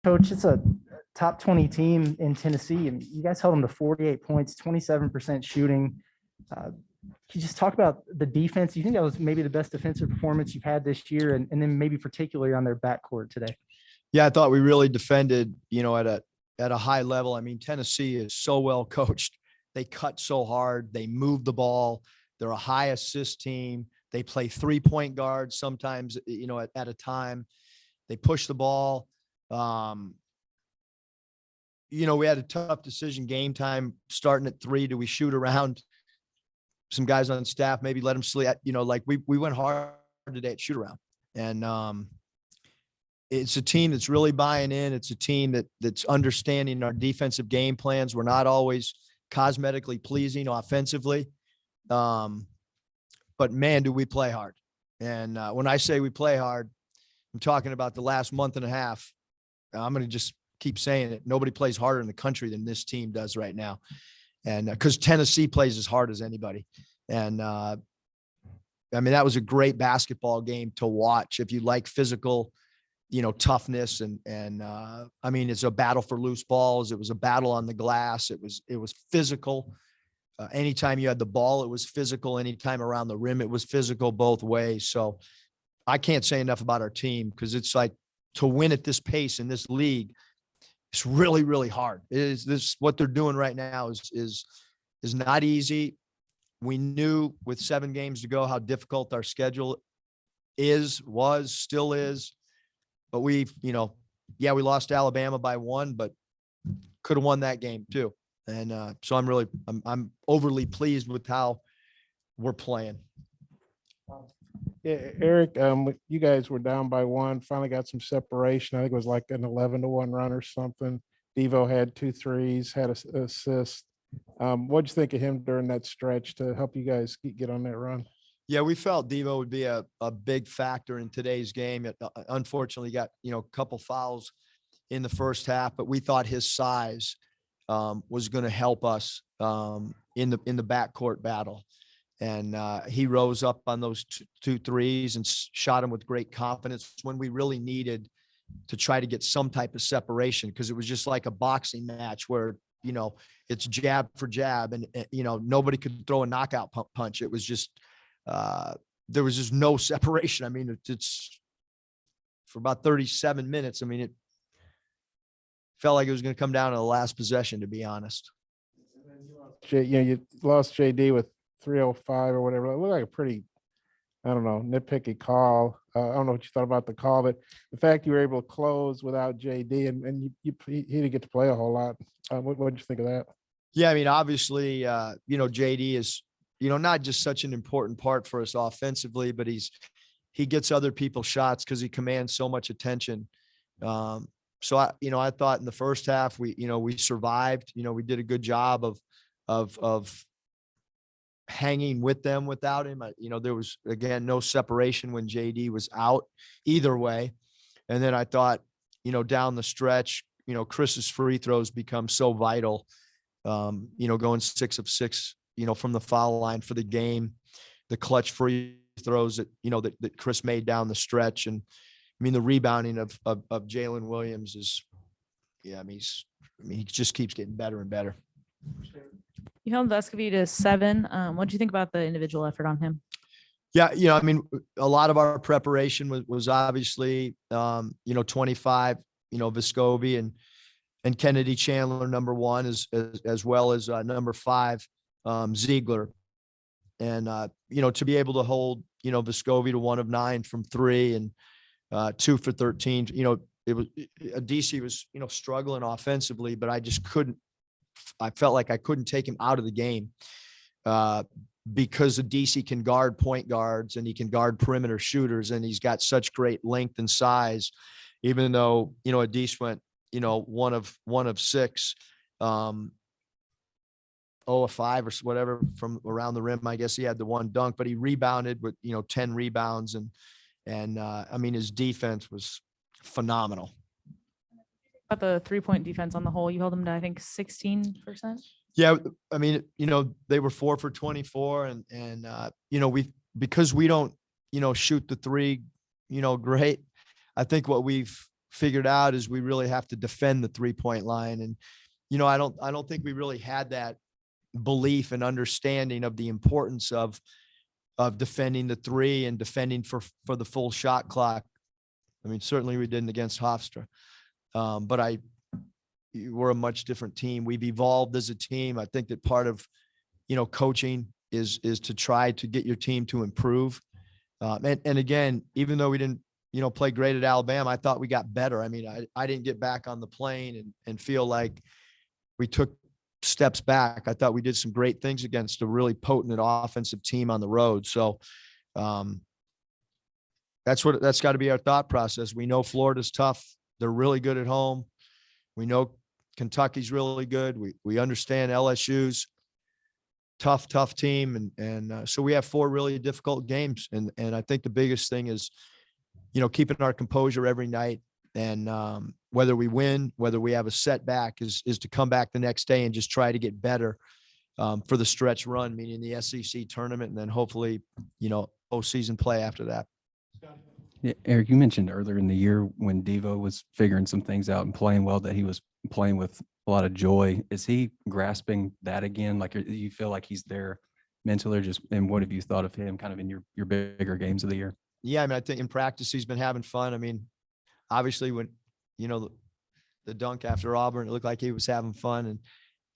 Coach, it's a top 20 team in Tennessee, and you guys held them to 48 points, 27% shooting. Can you just talk about the defense? Do you think that was maybe the best defensive performance you've had this year, and then maybe particularly on their backcourt today? Yeah, I thought we really defended, at a high level. I mean, Tennessee is so well coached. They cut so hard. They move the ball. They're a high assist team. They play 3-point guards sometimes, at a time. They push the ball. We had a tough decision game time starting at 3. Do we shoot around some guys on staff, maybe let them sleep? We went hard today at shoot around. And it's a team that's really buying in. It's a team that's understanding our defensive game plans. We're not always cosmetically pleasing offensively. But man, do we play hard. And when I say we play hard, I'm talking about the last month and a half. I'm going to just keep saying it. Nobody plays harder in the country than this team does right now. And because Tennessee plays as hard as anybody. And that was a great basketball game to watch. If you like physical, toughness and it's a battle for loose balls. It was a battle on the glass. It was physical. Anytime you had the ball, it was physical. Anytime around the rim, it was physical both ways. So I can't say enough about our team, because it's like, to win at this pace in this league, it's really, really hard. What they're doing right now is not easy. We knew with 7 games to go how difficult our schedule still is. But we lost to Alabama by 1, but could have won that game too. And so I'm overly pleased with how we're playing. Yeah, Eric, you guys were down by 1, finally got some separation. I think it was like an 11-1 run or something. Devo had 2 threes, had an assist. What'd you think of him during that stretch to help you guys get on that run? Yeah, we felt Devo would be a big factor in today's game. It unfortunately got, a couple fouls in the first half, but we thought his size was going to help us in the backcourt battle. And he rose up on those 2 threes and shot them with great confidence when we really needed to try to get some type of separation, because it was just like a boxing match where, it's jab for jab and, nobody could throw a knockout punch. It was just, there was just no separation. I mean, it's for about 37 minutes. I mean, it felt like it was going to come down to the last possession, to be honest. You lost JD with 3:05 or whatever. It looked like a pretty, nitpicky call. I don't know what you thought about the call, but the fact you were able to close without JD and he didn't get to play a whole lot. What did you think of that? Yeah, I mean, obviously, JD is, not just such an important part for us offensively, but he gets other people's shots because he commands so much attention. So I thought in the first half we survived. We did a good job of hanging with them without him. There was, again, no separation when JD was out either way. And then I thought, down the stretch, Chris's free throws become so vital. Going 6 of 6, from the foul line for the game, the clutch free throws that Chris made down the stretch. And I mean, the rebounding of Jalen Williams is, he just keeps getting better and better. You held Vescovy to 7. What do you think about the individual effort on him? Yeah, a lot of our preparation was obviously, 25, Vescovy and Kennedy Chandler, number 1, as well as number 5, Ziegler. And, to be able to hold, Vescovy to 1 of 9 from 3 and 2 for 13, it was DC was, struggling offensively, but I felt like I couldn't take him out of the game because the DC can guard point guards and he can guard perimeter shooters, and he's got such great length and size, even though, Adis went, 1 of 6, 0 of 5 or whatever from around the rim. I guess he had the 1 dunk, but he rebounded with, 10 rebounds and his defense was phenomenal. About the 3-point defense on the whole, you held them to, I think, 16%. Yeah. They were 4 for 24 and because we don't, shoot the 3, great. I think what we've figured out is we really have to defend the 3-point line. And, I don't think we really had that belief and understanding of the importance of defending the 3 and defending for the full shot clock. I mean, certainly we didn't against Hofstra. But we're a much different team. We've evolved as a team. I think that part of, coaching is to try to get your team to improve. And again, even though we didn't, play great at Alabama, I thought we got better. I mean, I didn't get back on the plane and feel like we took steps back. I thought we did some great things against a really potent offensive team on the road. So that's got to be our thought process. We know Florida's tough. They're really good at home. We know Kentucky's really good. We understand LSU's tough team. And so we have 4 really difficult games. And I think the biggest thing is, keeping our composure every night. And whether we win, whether we have a setback is to come back the next day and just try to get better for the stretch run, meaning the SEC tournament, and then hopefully, postseason play after that. Yeah, Eric, you mentioned earlier in the year when Devo was figuring some things out and playing well, that he was playing with a lot of joy. Is he grasping that again? Like, do you feel like he's there mentally, or just, and what have you thought of him kind of in your bigger games of the year? Yeah, I mean, I think in practice he's been having fun. I mean, obviously when, the dunk after Auburn, it looked like he was having fun. And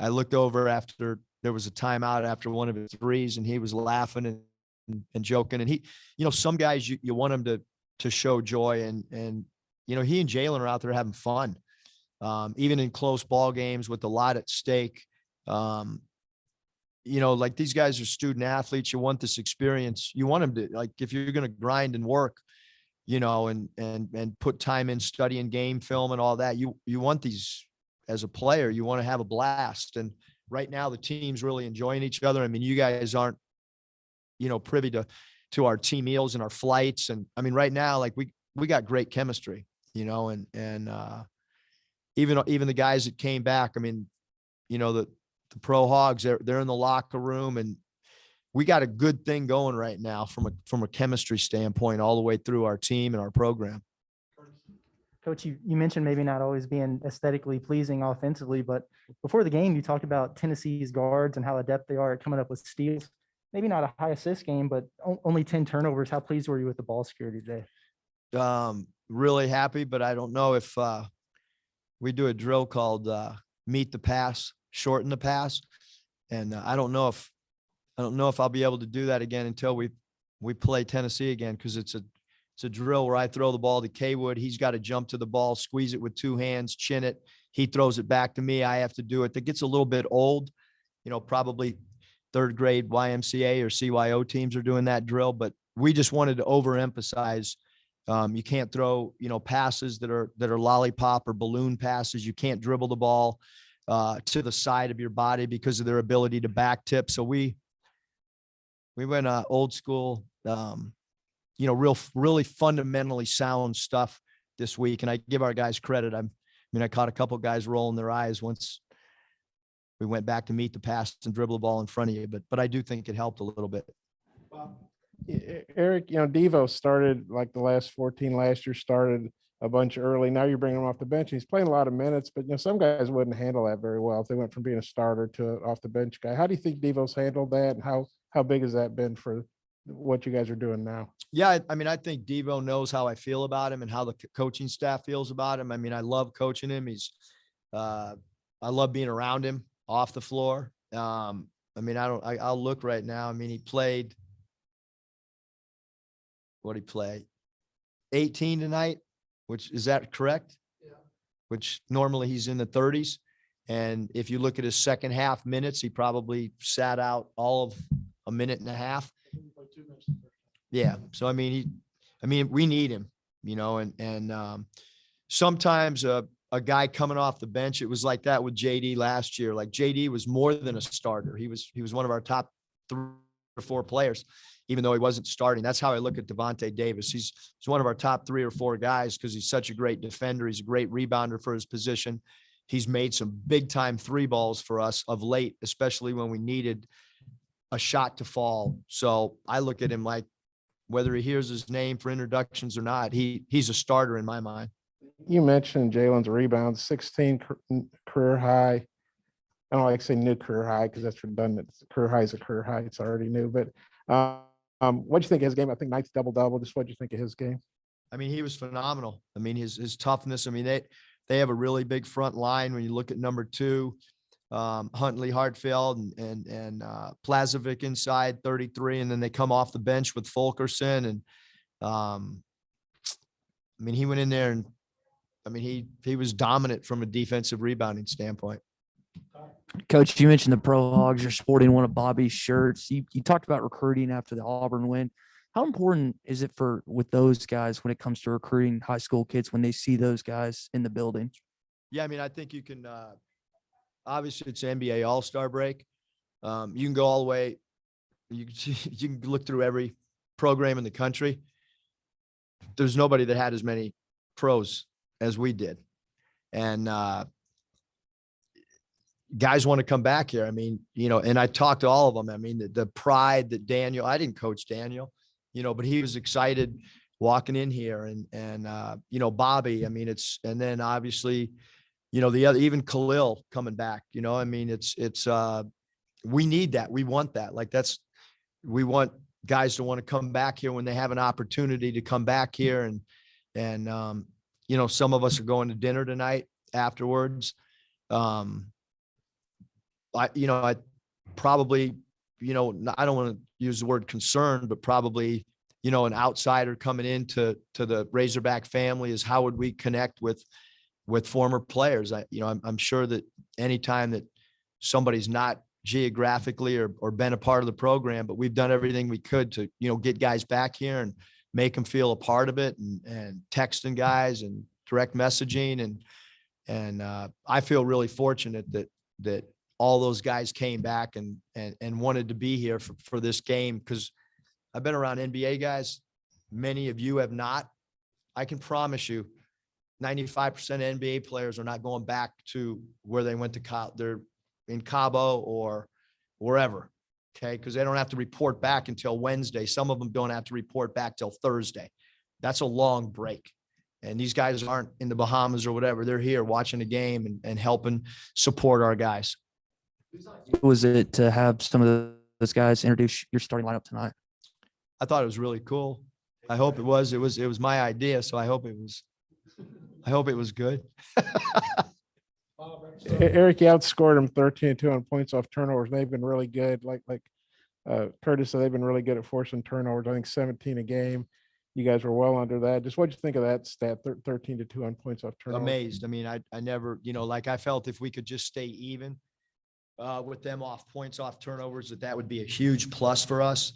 I looked over after there was a timeout after one of his threes, and he was laughing and joking. And he, some guys you want him to show joy, and he and Jalen are out there having fun, even in close ball games with a lot at stake. Like, these guys are student athletes. You want this experience. You want them to, like, if you're going to grind and work, and put time in studying game film and all that, you want these as a player, you want to have a blast. And right now the team's really enjoying each other. I mean, you guys aren't, privy to our team meals and our flights. And I mean, right now, like, we got great chemistry, and even the guys that came back, I mean, the Pro Hogs, they're in the locker room, and we got a good thing going right now from a chemistry standpoint, all the way through our team and our program. Coach, you mentioned maybe not always being aesthetically pleasing offensively, but before the game, you talked about Tennessee's guards and how adept they are at coming up with steals. Maybe not a high assist game, but only 10 turnovers. How pleased were you with the ball security today? Really happy, but I don't know if we do a drill called meet the pass, shorten the pass. And I don't know if I'll be able to do that again until we play Tennessee again, because it's a drill where I throw the ball to Kaywood. He's got to jump to the ball, squeeze it with 2 hands, chin it. He throws it back to me. I have to do it. That gets a little bit old, probably 3rd grade YMCA or CYO teams are doing that drill, but we just wanted to overemphasize. You can't throw, passes that are lollipop or balloon passes. You can't dribble the ball to the side of your body because of their ability to back tip. So we went old school, really fundamentally sound stuff this week. And I give our guys credit. I caught a couple of guys rolling their eyes once we went back to meet the pass and dribble the ball in front of you. But I do think it helped a little bit. Eric, Devo started like the last 14 last year, started a bunch early. Now you're bringing him off the bench. He's playing a lot of minutes, but some guys wouldn't handle that very well if they went from being a starter to an off the bench guy. How do you think Devo's handled that, and how big has that been for what you guys are doing now? Yeah, I mean, I think Devo knows how I feel about him and how the coaching staff feels about him. I mean, I love coaching him. I love being around him off the floor. I'll look right now. I mean, he played 18 tonight, is that correct? Yeah. Which normally he's in the 30s. And if you look at his second half minutes, he probably sat out all of a minute and a half. Yeah. So, I mean, we need him, and sometimes a guy coming off the bench, it was like that with JD last year. Like, JD was more than a starter. He was one of our top 3 or 4 players, even though he wasn't starting. That's how I look at Devontae Davis. He's one of our top 3 or 4 guys because he's such a great defender. He's a great rebounder for his position. He's made some big time 3 balls for us of late, especially when we needed a shot to fall. So I look at him like, whether he hears his name for introductions or not, he's a starter in my mind. You mentioned Jalen's rebounds, 16 career high. I don't like to say new career high because that's redundant. Career high is a career high. It's already new. But what'd you think of his game? I think Knight's double-double. Just what'd you think of his game? I mean, he was phenomenal. I mean, his toughness. I mean, they have a really big front line when you look at number 2, Huntley Hartfield and Plazovic inside 33, and then they come off the bench with Fulkerson. And I mean, he went in there and I mean, he was dominant from a defensive rebounding standpoint. Coach, you mentioned the Pro Hogs are sporting one of Bobby's shirts. You talked about recruiting after the Auburn win. How important is it with those guys when it comes to recruiting high school kids when they see those guys in the building? Yeah, I mean, I think you can obviously it's NBA All-Star break. You can go all the way. You can look through every program in the country. There's nobody that had as many pros as we did. And guys want to come back here. I mean, you know, and I talked to all of them. I mean, the pride that Daniel, I didn't coach Daniel, you know, but he was excited walking in here and you know, Bobby, I mean, and then obviously, you know, the other, even Khalil coming back, you know, I mean, it's we need that. We want that. Like we want guys to want to come back here when they have an opportunity to come back here. And you know, some of us are going to dinner tonight afterwards. I probably, you know, I don't want to use the word concern, but probably, you know, an outsider coming into the Razorback family is how would we connect with former players? I'm sure that anytime that somebody's not geographically or been a part of the program, but we've done everything we could to, you know, get guys back here and make them feel a part of it and texting guys and direct messaging. And I feel really fortunate that all those guys came back and wanted to be here for this game. Cause I've been around NBA guys. Many of you have not. I can promise you 95% of NBA players are not going back to where they went to college. They're in Cabo or wherever. Okay. Cause they don't have to report back until Wednesday. Some of them don't have to report back till Thursday. That's a long break. And these guys aren't in the Bahamas or whatever. They're here watching the game and helping support our guys. Was it to have some of those guys introduce your starting lineup tonight? I thought it was really cool. I hope it was. It was my idea, so I hope it was good. Eric, you outscored them 13-2 on points off turnovers. They've been really good. Like Curtis said, they've been really good at forcing turnovers. I think 17 a game. You guys were well under that. Just what'd you think of that stat, 13-2 on points off turnovers? Amazed. I mean, I never, you know, like I felt if we could just stay even with them off points off turnovers, that would be a huge plus for us.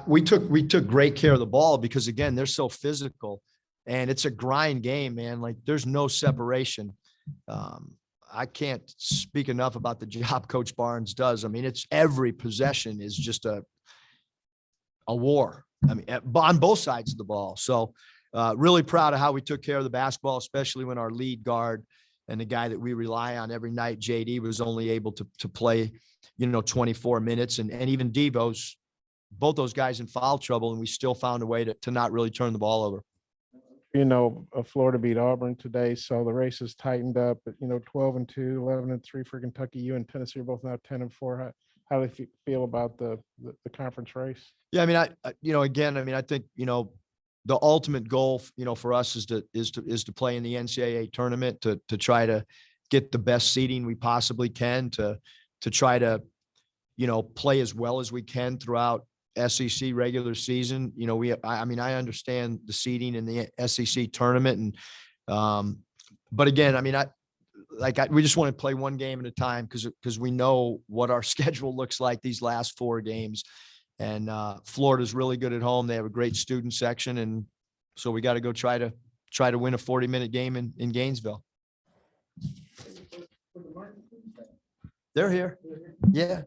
We took great care of the ball because again, they're so physical and it's a grind game, man. Like there's no separation. I can't speak enough about the job Coach Barnes does. I mean, it's every possession is just a war. I mean, on both sides of the ball. So really proud of how we took care of the basketball, especially when our lead guard and the guy that we rely on every night, JD, was only able to play, you know, 24 minutes. And even Devo's, both those guys in foul trouble, and we still found a way to not really turn the ball over. You know, Florida beat Auburn today, so the race has tightened up. But, you know, 12-2, 11-3 for Kentucky. You and Tennessee are both now 10-4. How do you feel about the conference race? Yeah, I mean, I think, you know, the ultimate goal, you know, for us is to play in the NCAA tournament, to try to get the best seeding we possibly can, to try to, you know, play as well as we can throughout SEC regular season. You know, I understand the seeding in the SEC tournament, and but again, I mean, we just want to play one game at a time because we know what our schedule looks like these last 4 games. And Florida's really good at home. They have a great student section. And so we got to go try to win a 40-minute game in Gainesville. They're here. Yeah.